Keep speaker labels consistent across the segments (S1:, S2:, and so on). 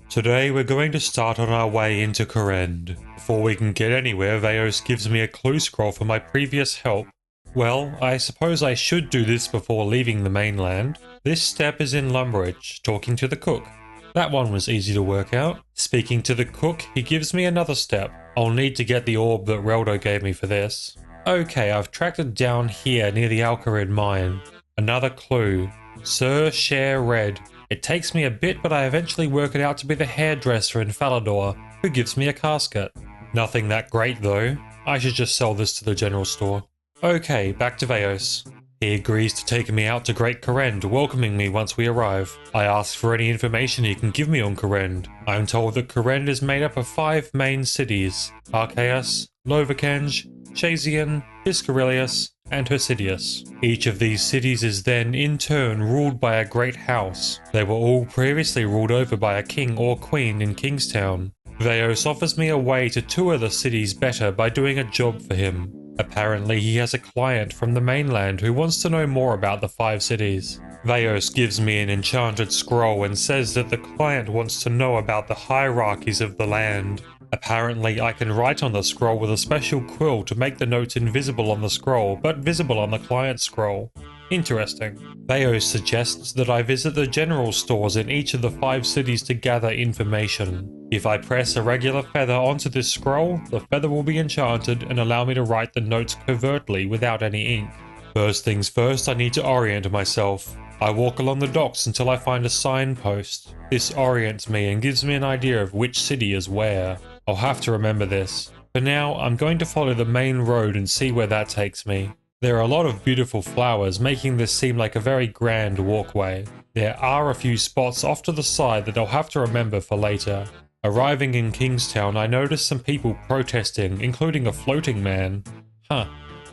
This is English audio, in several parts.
S1: Today we're going to start on our way into Kourend. Before we can get anywhere, Veos gives me a clue scroll for my previous help. Well, I suppose I should do this before leaving the mainland. This step is in Lumbridge, talking to the cook. That one was easy to work out. Speaking to the cook, he gives me another step. I'll need to get the orb that Reldo gave me for this. Okay, I've tracked it down here near the Alkarid mine. Another clue. Sir Share Red. It takes me a bit, but I eventually work it out to be the hairdresser in Falador, who gives me a casket. Nothing that great though. I should just sell this to the general store. Okay, back to Veos. He agrees to take me out to Great Kourend, welcoming me once we arrive. I ask for any information he can give me on Kourend. I am told that Kourend is made up of 5 main cities: Archaeus, Lovakenge, Shazian, Piscarilius, and Hersidius. Each of these cities is then, in turn, ruled by a great house. They were all previously ruled over by a king or queen in Kingstown. Veos offers me a way to tour the cities better by doing a job for him. Apparently he has a client from the mainland who wants to know more about the 5 cities. Veos gives me an enchanted scroll and says that the client wants to know about the hierarchies of the land. Apparently I can write on the scroll with a special quill to make the notes invisible on the scroll, but visible on the client's scroll. Interesting. Veos suggests that I visit the general stores in each of the 5 cities to gather information. If I press a regular feather onto this scroll, the feather will be enchanted and allow me to write the notes covertly without any ink. First things first, I need to orient myself. I walk along the docks until I find a signpost. This orients me and gives me an idea of which city is where. I'll have to remember this. For now, I'm going to follow the main road and see where that takes me. There are a lot of beautiful flowers, making this seem like a very grand walkway. There are a few spots off to the side that I'll have to remember for later. Arriving in Kingstown, I notice some people protesting, including a floating man. Huh.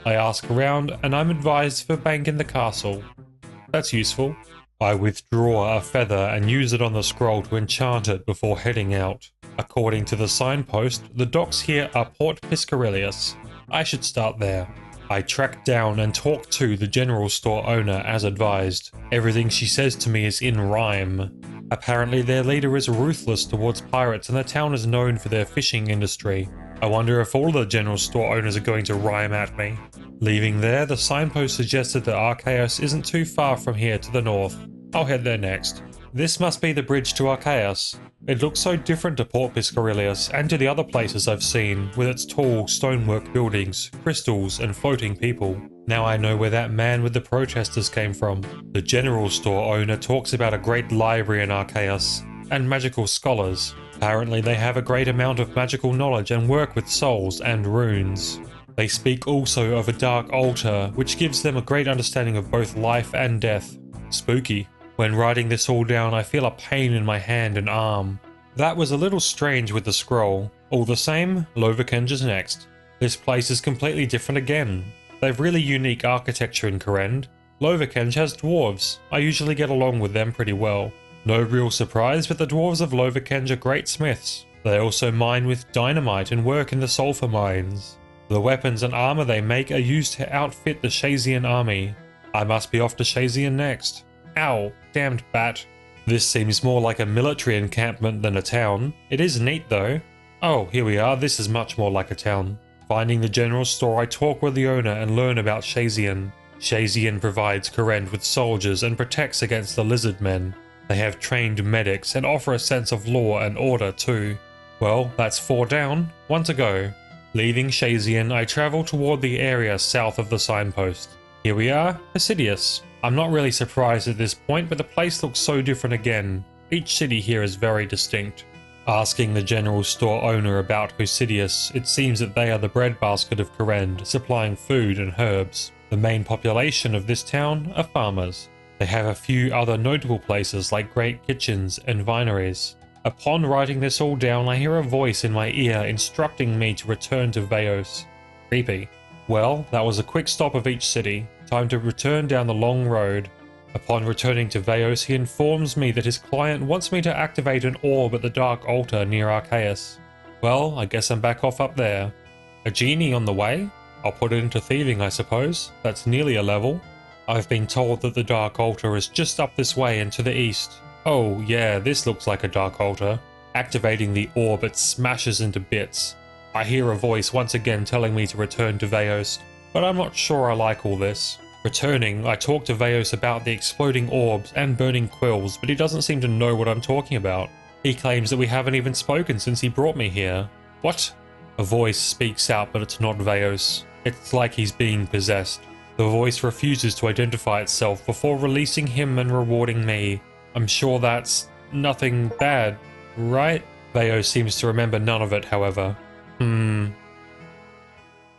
S1: I ask around, and I'm advised for bank in the castle. That's useful. I withdraw a feather and use it on the scroll to enchant it before heading out. According to the signpost, the docks here are Port Piscarilius. I should start there. I track down and talk to the general store owner as advised. Everything she says to me is in rhyme. Apparently their leader is ruthless towards pirates and the town is known for their fishing industry. I wonder if all the general store owners are going to rhyme at me. Leaving there, the signpost suggested that Archaeus isn't too far from here to the north. I'll head there next. This must be the bridge to Archaeus. It looks so different to Port Piscarilius and to the other places I've seen, with its tall stonework buildings, crystals, and floating people. Now I know where that man with the protesters came from. The general store owner talks about a great library in Archaeus, and magical scholars. Apparently they have a great amount of magical knowledge and work with souls and runes. They speak also of a dark altar, which gives them a great understanding of both life and death. Spooky. When writing this all down, I feel a pain in my hand and arm. That was a little strange with the scroll. All the same, Lovakenge is next. This place is completely different again. They've really unique architecture in Kourend. Lovakenge has dwarves. I usually get along with them pretty well. No real surprise, but the dwarves of Lovakenge are great smiths. They also mine with dynamite and work in the sulfur mines. The weapons and armor they make are used to outfit the Shazian army. I must be off to Shazian next. Ow, damned bat. This seems more like a military encampment than a town. It is neat though. Oh, here we are, this is much more like a town. Finding the general store, I talk with the owner and learn about Shazian. Shazian provides Kourend with soldiers and protects against the lizard men. They have trained medics and offer a sense of law and order too. Well, that's 4 down, 1 to go. Leaving Shazian, I travel toward the area south of the signpost. Here we are, Hersidius. I'm not really surprised at this point, but the place looks so different again. Each city here is very distinct. Asking the general store owner about Hersidius, it seems that they are the breadbasket of Kourend, supplying food and herbs. The main population of this town are farmers. They have a few other notable places like great kitchens and vineries. Upon writing this all down, I hear a voice in my ear instructing me to return to Veos. Creepy. Well, that was a quick stop of each city. Time to return down the long road. Upon returning to Veos, he informs me that his client wants me to activate an orb at the Dark Altar near Archaeus. Well, I guess I'm back off up there. A genie on the way? I'll put it into thieving, I suppose. That's nearly a level. I've been told that the Dark Altar is just up this way and to the east. Oh yeah, this looks like a Dark Altar. Activating the orb, it smashes into bits. I hear a voice once again telling me to return to Veos, but I'm not sure I like all this. Returning, I talk to Veos about the exploding orbs and burning quills, but he doesn't seem to know what I'm talking about. He claims that we haven't even spoken since he brought me here. What? A voice speaks out, but it's not Veos. It's like he's being possessed. The voice refuses to identify itself before releasing him and rewarding me. I'm sure that's nothing bad, right? Veos seems to remember none of it, however.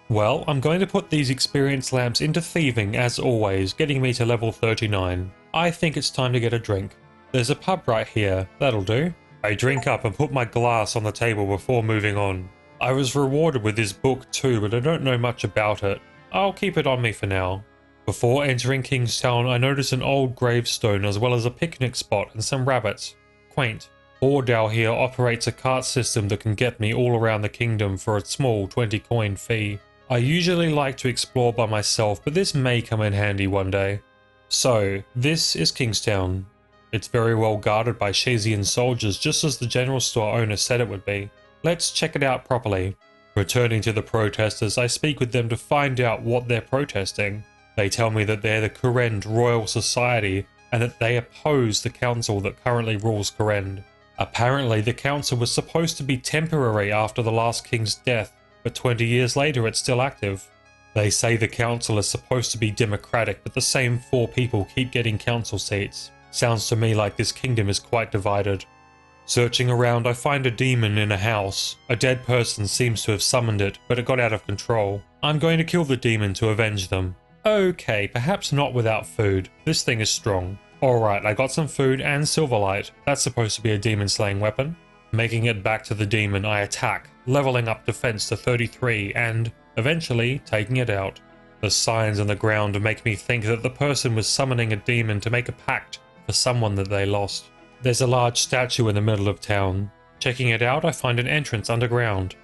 S1: Well, I'm going to put these experience lamps into thieving as always, getting me to level 39. I think it's time to get a drink. There's a pub right here, that'll do. I drink up and put my glass on the table before moving on. I was rewarded with this book too, but I don't know much about it. I'll keep it on me for now. Before entering Kingstown, I notice an old gravestone as well as a picnic spot and some rabbits. Quaint. Ordau here operates a cart system that can get me all around the kingdom for a small 20 coin fee. I usually like to explore by myself, but this may come in handy one day. So, this is Kingstown. It's very well guarded by Shazian soldiers, just as the general store owner said it would be. Let's check it out properly. Returning to the protesters, I speak with them to find out what they're protesting. They tell me that they're the Kourend Royal Society, and that they oppose the council that currently rules Kourend. Apparently, the council was supposed to be temporary after the last king's death, but 20 years later it's still active. They say the council is supposed to be democratic, but the same 4 people keep getting council seats. Sounds to me like this kingdom is quite divided. Searching around, I find a demon in a house. A dead person seems to have summoned it, but it got out of control. I'm going to kill the demon to avenge them. Okay, perhaps not without food. This thing is strong. Alright, I got some food and silverlight. That's supposed to be a demon slaying weapon. Making it back to the demon, I attack, leveling up defense to 33 and, eventually, taking it out. The signs on the ground make me think that the person was summoning a demon to make a pact for someone that they lost. There's a large statue in the middle of town. Checking it out, I find an entrance underground.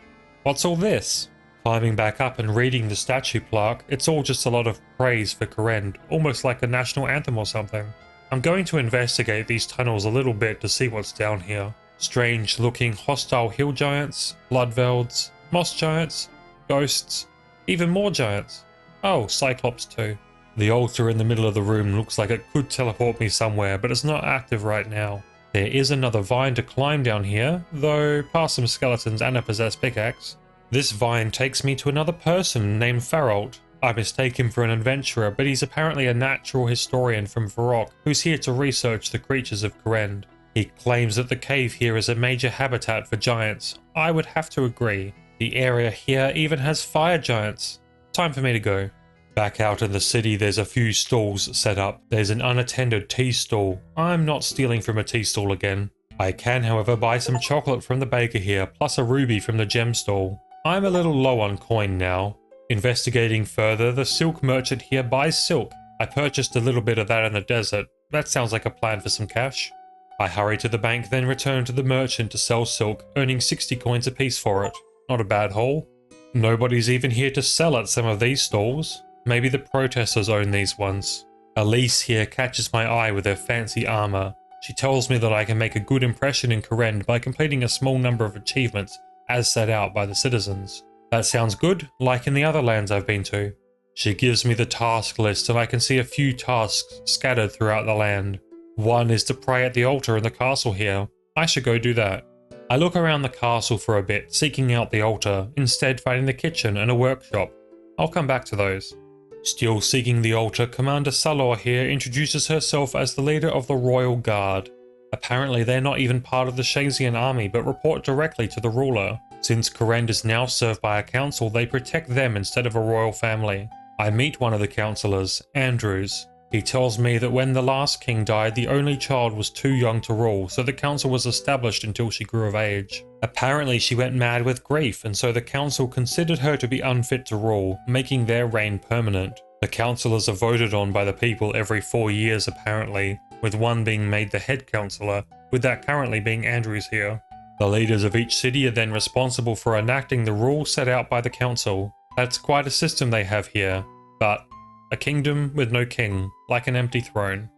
S1: What's all this? Climbing back up and reading the statue plaque, it's all just a lot of praise for Kourend, almost like a national anthem or something. I'm going to investigate these tunnels a little bit to see what's down here. Strange looking hostile hill giants, bloodvelds, moss giants, ghosts, even more giants. Oh, Cyclops too. The altar in the middle of the room looks like it could teleport me somewhere, but it's not active right now. There is another vine to climb down here, though past some skeletons and a possessed pickaxe. This vine takes me to another person named Faralt. I mistake him for an adventurer, but he's apparently a natural historian from Varrock who's here to research the creatures of Kourend. He claims that the cave here is a major habitat for giants. I would have to agree. The area here even has fire giants. Time for me to go. Back out in the city, there's a few stalls set up. There's an unattended tea stall. I'm not stealing from a tea stall again. I can, however, buy some chocolate from the baker here, plus a ruby from the gem stall. I'm a little low on coin now. Investigating further, the silk merchant here buys silk. I purchased a little bit of that in the desert. That sounds like a plan for some cash. I hurry to the bank, then return to the merchant to sell silk, earning 60 coins apiece for it. Not a bad haul. Nobody's even here to sell at some of these stalls. Maybe the protesters own these ones. Elise here catches my eye with her fancy armor. She tells me that I can make a good impression in Kourend by completing a small number of achievements as set out by the citizens. That sounds good, like in the other lands I've been to. She gives me the task list and I can see a few tasks scattered throughout the land. One is to pray at the altar in the castle here. I should go do that. I look around the castle for a bit, seeking out the altar, instead finding the kitchen and a workshop. I'll come back to those. Still seeking the altar, Commander Salor here introduces herself as the leader of the Royal Guard. Apparently they're not even part of the Shazian army but report directly to the ruler. Since Kourend is now served by a council, they protect them instead of a royal family. I meet one of the councillors, Andrews. He tells me that when the last king died, the only child was too young to rule, so the council was established until she grew of age. Apparently she went mad with grief, and so the council considered her to be unfit to rule, making their reign permanent. The councillors are voted on by the people every 4 years apparently, with one being made the head councillor, with that currently being Andrews here. The leaders of each city are then responsible for enacting the rules set out by the council. That's quite a system they have here, but a kingdom with no king, like an empty throne.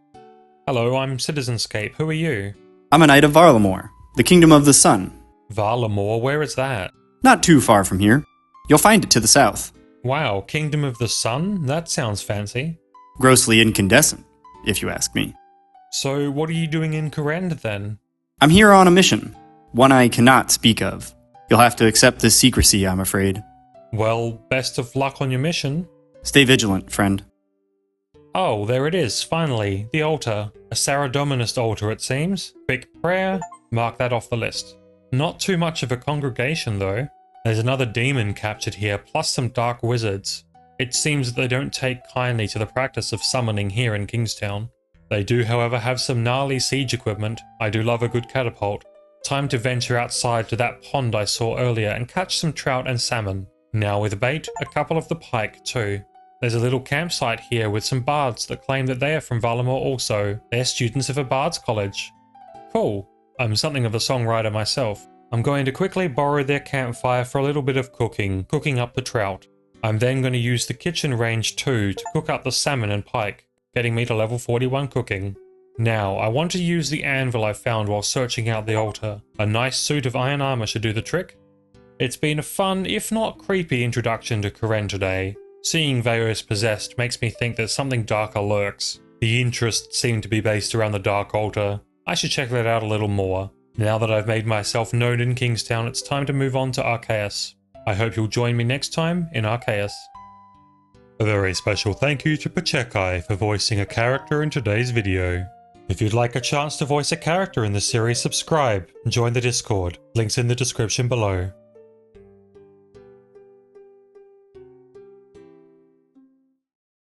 S1: Hello, I'm Citizenscape. Who are you?
S2: I'm a knight of Varlamore, the kingdom of the sun.
S1: Varlamore, where is that?
S2: Not too far from here. You'll find it to the south.
S1: Wow, Kingdom of the Sun? That sounds fancy.
S2: Grossly incandescent, if you ask me.
S1: So what are you doing in Kourend then?
S2: I'm here on a mission, one I cannot speak of. You'll have to accept this secrecy, I'm afraid.
S1: Well, best of luck on your mission.
S2: Stay vigilant, friend.
S1: Oh, there it is, finally, the altar. A Saradominist altar, it seems. Quick prayer, mark that off the list. Not too much of a congregation, though. There's another demon captured here, plus some dark wizards. It seems that they don't take kindly to the practice of summoning here in Kingstown. They do, however, have some gnarly siege equipment. I do love a good catapult. Time to venture outside to that pond I saw earlier and catch some trout and salmon. Now with bait, a couple of the pike too. There's a little campsite here with some bards that claim that they are from Varlamore also. They're students of a bards college. Cool. I'm something of a songwriter myself. I'm going to quickly borrow their campfire for a little bit of cooking up the trout. I'm then going to use the kitchen range too to cook up the salmon and pike, getting me to level 41 cooking. Now, I want to use the anvil I found while searching out the altar. A nice suit of iron armor should do the trick. It's been a fun, if not creepy, introduction to Kourend today. Seeing Veos possessed makes me think that something darker lurks. The interests seem to be based around the Dark Altar. I should check that out a little more. Now that I've made myself known in Kingstown, it's time to move on to Arceus. I hope you'll join me next time in Arceus. A very special thank you to Pachekai for voicing a character in today's video. If you'd like a chance to voice a character in the series, subscribe and join the Discord. Links in the description below.